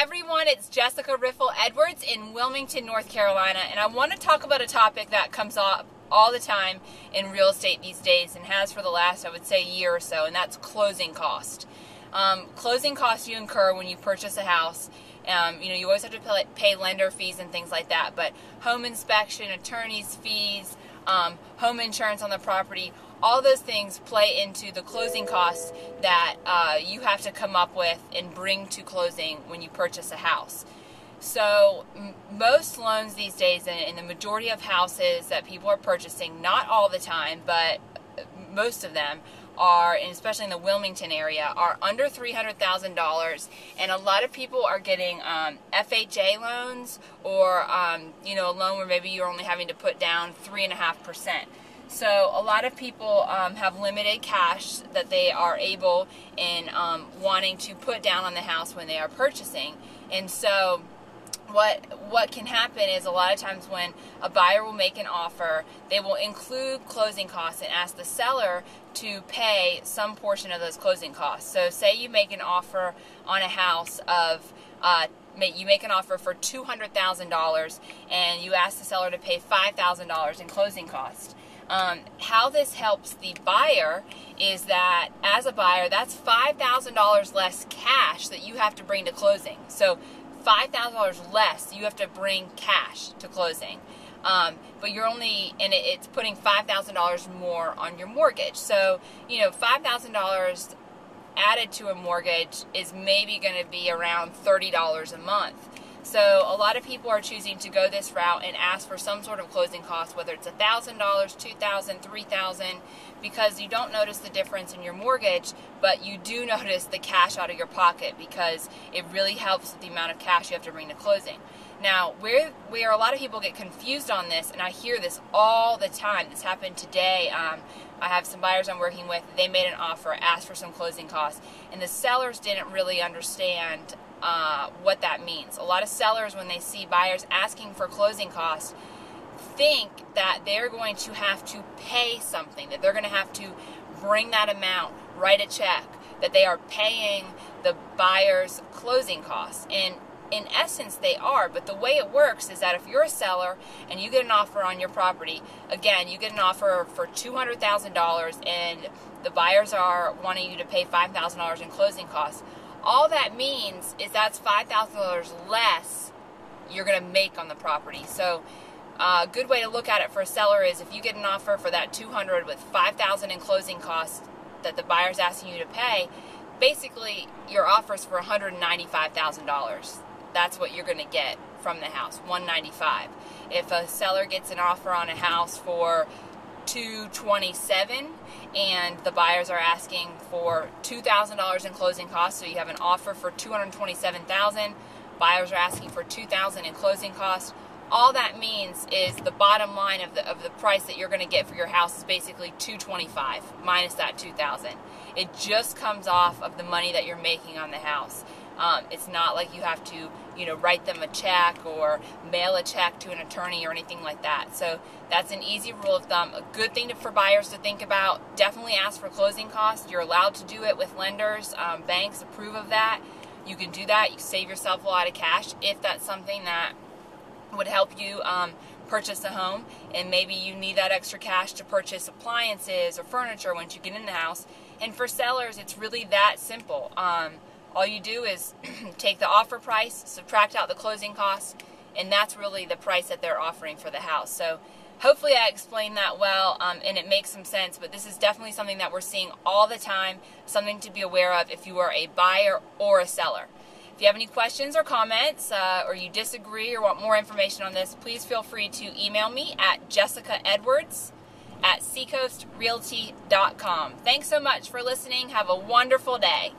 everyone, it's Jessica Riffle Edwards in Wilmington, North Carolina, and I want to talk about a topic that comes up all the time in real estate these days and has for the last, I would say, year or so, and that's closing cost. Closing costs you incur when you purchase a house. You always have to pay lender fees and things like that, but home inspection, attorney's fees, home insurance on the property, all those things play into the closing costs that you have to come up with and bring to closing when you purchase a house. So most loans these days, and the majority of houses that people are purchasing, not all the time, but most of them are, and especially in the Wilmington area, are under $300,000, and a lot of people are getting FHA loans, or a loan where maybe you're only having to put down 3.5%. So a lot of people have limited cash that they are able in wanting to put down on the house when they are purchasing. And so what can happen is a lot of times when a buyer will make an offer, they will include closing costs and ask the seller to pay some portion of those closing costs. So say you make an offer on a house of you make an offer for $200,000 and you ask the seller to pay $5,000 in closing costs. How this helps the buyer is that as a buyer, that's $5,000 less cash that you have to bring to closing. So $5,000 less you have to bring cash to closing. But you're only, and it's putting $5,000 more on your mortgage. So, $5,000 added to a mortgage is maybe going to be around $30 a month. So a lot of people are choosing to go this route and ask for some sort of closing cost, whether it's $1,000, $2,000, $3,000, because you don't notice the difference in your mortgage, but you do notice the cash out of your pocket because it really helps with the amount of cash you have to bring to closing. Now, where a lot of people get confused on this, and I hear this all the time, this happened today. I have some buyers I'm working with, they made an offer, asked for some closing costs, and the sellers didn't really understand what that means. A lot of sellers, when they see buyers asking for closing costs, think that they're going to have to pay something, that they're going to have to bring that amount, write a check, that they are paying the buyer's closing costs. And in essence, they are, but the way it works is that if you're a seller and you get an offer on your property, again, you get an offer for $200,000 and the buyers are wanting you to pay $5,000 in closing costs, all that means is that's $5,000 less you're going to make on the property. So a good way to look at it for a seller is if you get an offer for that $200,000 with $5,000 in closing costs that the buyer's asking you to pay, basically your offer is for $195,000. That's what you're going to get from the house, $195,000. If a seller gets an offer on a house for $227,000 and the buyers are asking for $2,000 in closing costs, so you have an offer for $227,000, buyers are asking for $2,000 in closing costs, all that means is the bottom line of the price that you're going to get for your house is basically $225,000 minus that $2,000. It just comes off of the money that you're making on the house. It's not like you have to, write them a check or mail a check to an attorney or anything like that. So that's an easy rule of thumb. A good thing for buyers to think about, definitely ask for closing costs. You're allowed to do it with lenders. Banks approve of that. You can do that. You save yourself a lot of cash if that's something that would help you purchase a home, and maybe you need that extra cash to purchase appliances or furniture once you get in the house. And for sellers, it's really that simple. All you do is take the offer price, subtract out the closing costs, and that's really the price that they're offering for the house. So hopefully I explained that well, and it makes some sense, but this is definitely something that we're seeing all the time, something to be aware of if you are a buyer or a seller. If you have any questions or comments, or you disagree or want more information on this, please feel free to email me at jessicaedwards@seacoastrealty.com. Thanks so much for listening. Have a wonderful day.